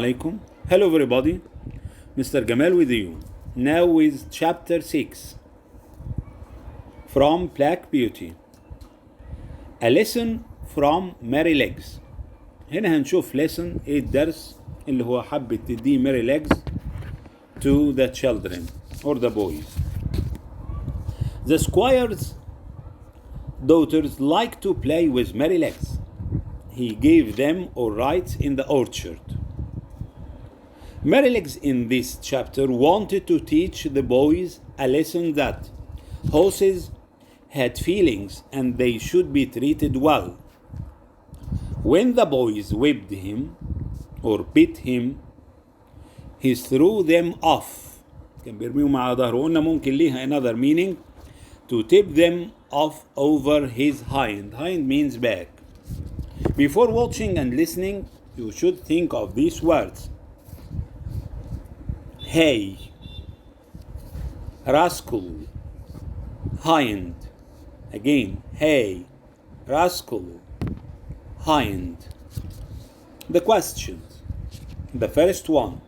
alaikum. Hello everybody. Mr. Gamal with you. Now with chapter 6 from Black Beauty. A lesson from Mary Legs. هنا هنشوف lesson ايه الدرس اللي هو حبت تديه Mary Legs to the children or the boys. The squire's daughters like to play with Mary Legs. He gave them all rights in the orchard. Mary Legs in this chapter wanted to teach the boys a lesson that horses had feelings and they should be treated well. When the boys whipped him or beat him, he threw them off. كان بيرميهم على ظهره. قلنا ممكن ليها another meaning to tip them off over his hind. Hind means back. Before watching and listening, you should think of these words. Hey, rascal, hind. Again, hey, rascal, hind. The questions. The first one.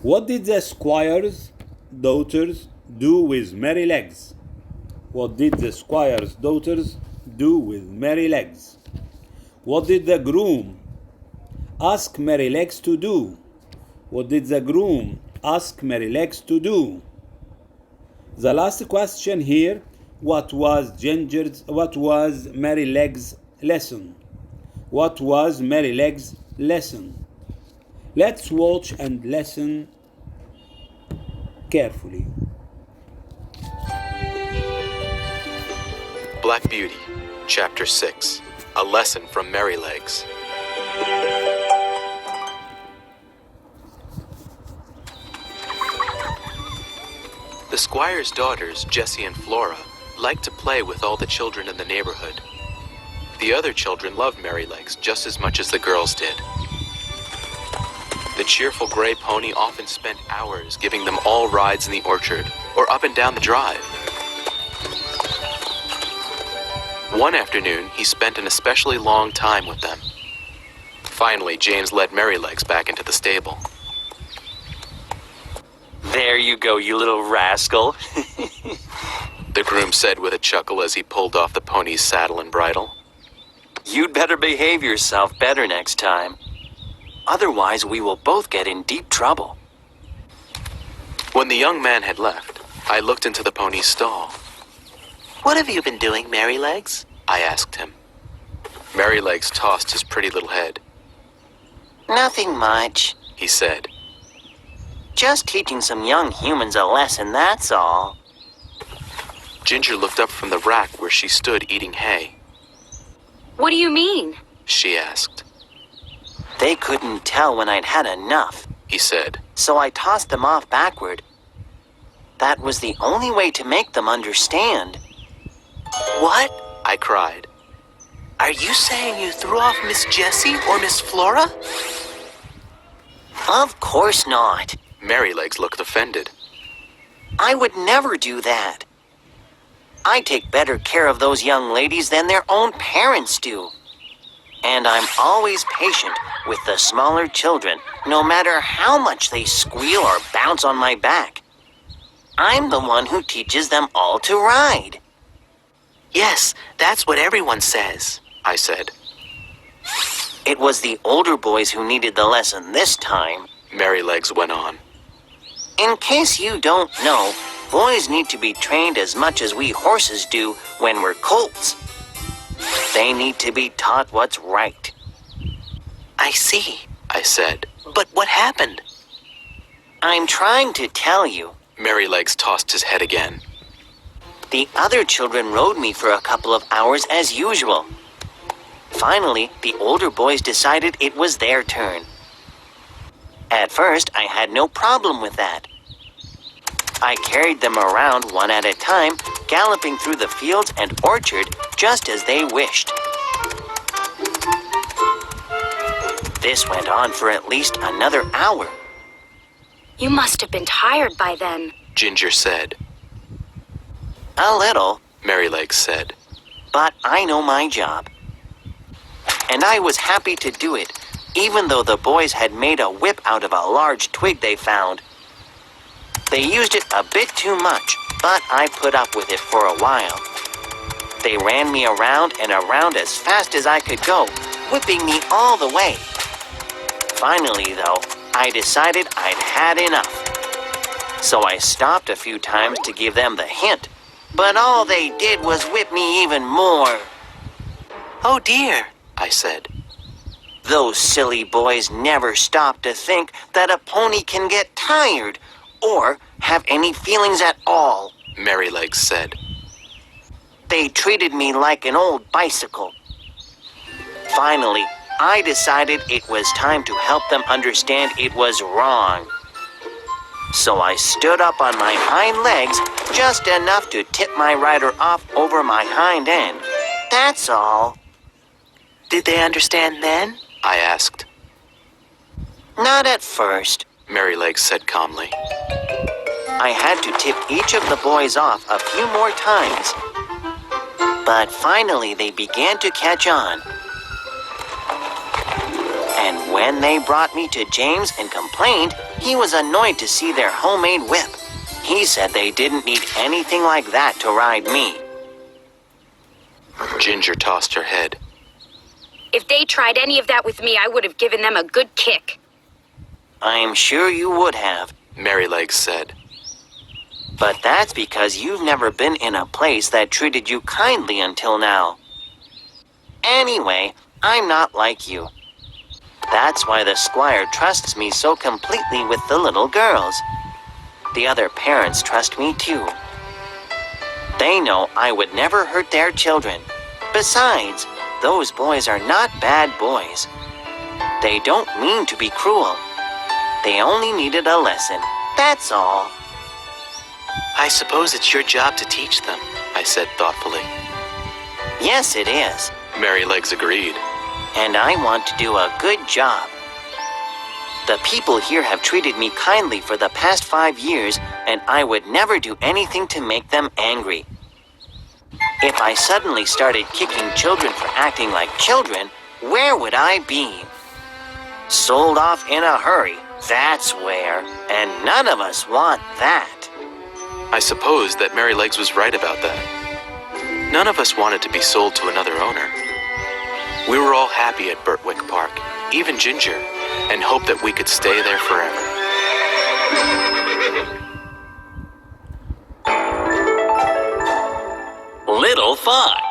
What did the squire's daughters do with Mary Legs? What did the squire's daughters do with Mary Legs? What did the groom ask Mary Legs to do? What did the groom ask Mary Legs to do? The last question here, what was Mary Legs' lesson? What was Mary Legs' lesson? Let's watch and listen carefully. Black Beauty, Chapter 6, A Lesson from Mary Legs. The squire's daughters, Jessie and Flora, liked to play with all the children in the neighborhood. The other children loved Mary Legs just as much as the girls did. The cheerful gray pony often spent hours giving them all rides in the orchard or up and down the drive. One afternoon, he spent an especially long time with them. Finally, James led Mary Legs back into the stable. There you go, you little rascal. The groom said with a chuckle as he pulled off the pony's saddle and bridle. You'd better behave yourself better next time. Otherwise, we will both get in deep trouble. When the young man had left, I looked into the pony's stall. "What have you been doing, Mary Legs?" I asked him. Mary Legs tossed his pretty little head. Nothing much. He said. Just teaching some young humans a lesson, that's all. Ginger looked up from the rack where she stood eating hay. What do you mean? She asked. They couldn't tell when I'd had enough, He said. so I tossed them off backward. That was the only way to make them understand. "What?" I cried. "Are you saying you threw off Miss Jessie or Miss Flora?" Of course not. Mary Legs looked offended. I would never do that. I take better care of those young ladies than their own parents do. And I'm always patient with the smaller children, no matter how much they squeal or bounce on my back. I'm the one who teaches them all to ride. "Yes, that's what everyone says," I said. It was the older boys who needed the lesson this time. Mary Legs went on. In case you don't know, boys need to be trained as much as we horses do when we're colts. They need to be taught what's right. "I see," I said. "But what happened?" I'm trying to tell you. Mary Legs tossed his head again. The other children rode me for a couple of hours as usual. Finally, the older boys decided it was their turn. At first, I had no problem with that. I carried them around one at a time, galloping through the fields and orchard just as they wished. This went on for at least another hour. You must have been tired by then. Ginger said. A little, Mary Legs said. but I know my job. And I was happy to do it, even though the boys had made a whip out of a large twig they found. They used it a bit too much, but I put up with it for a while. They ran me around and around as fast as I could go, whipping me all the way. Finally, though, I decided I'd had enough. So I stopped a few times to give them the hint, but all they did was whip me even more. Oh dear, I said. Those silly boys never stop to think that a pony can get tired or have any feelings at all. Merrylegs said. They treated me like an old bicycle. Finally, I decided it was time to help them understand it was wrong. So I stood up on my hind legs just enough to tip my rider off over my hind end. That's all. Did they understand then? I asked. Not at first. Merrylegs said calmly. I had to tip each of the boys off a few more times. But finally they began to catch on. And when they brought me to James and complained, he was annoyed to see their homemade whip. He said they didn't need anything like that to ride me. Ginger tossed her head. If they tried any of that with me, I would have given them a good kick. I'm sure you would have. Merrylegs said. But that's because you've never been in a place that treated you kindly until now. Anyway, I'm not like you. That's why the squire trusts me so completely with the little girls. The other parents trust me too. They know I would never hurt their children. Besides, those boys are not bad boys. They don't mean to be cruel. They only needed a lesson. That's all. I suppose it's your job to teach them, I said thoughtfully. Yes, it is. Merrylegs agreed. And I want to do a good job. The people here have treated me kindly for the past 5 years, and I would never do anything to make them angry. If I suddenly started kicking children for acting like children, where would I be? Sold off in a hurry, that's where. And none of us want that. I suppose that Merrylegs was right about that. None of us wanted to be sold to another owner. We were all happy at Birtwick Park, even Ginger, and hoped that we could stay there forever. Little Fox.